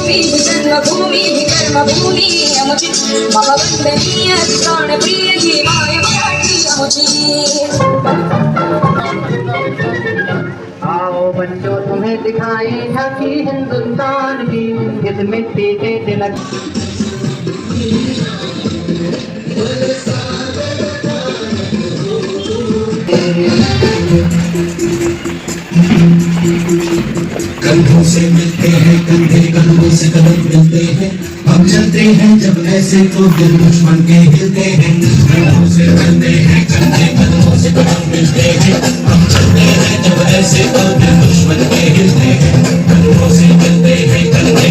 भूमि जन्मभूमि कर्मभूमि अमुची महावंदनीय प्राण प्रिय जी माय मराठी अमुची। आओ बच्चों तुम्हें दिखाएं झांकी हिंदुस्तान की, इस मिट्टी के तिलक। कंधों से मिलते हैं कंधे, कंधों से कदम मिलते हैं, हम चलते हैं जब ऐसे तो दिल दुश्मन के हिलते हैं। कंधों से मिलते हैं कंधे, कंधों से कदम मिलते हैं, हम चलते हैं जब ऐसे तो दिल दुश्मन के हिलते हैं। कंधों से मिलते हैं कंधे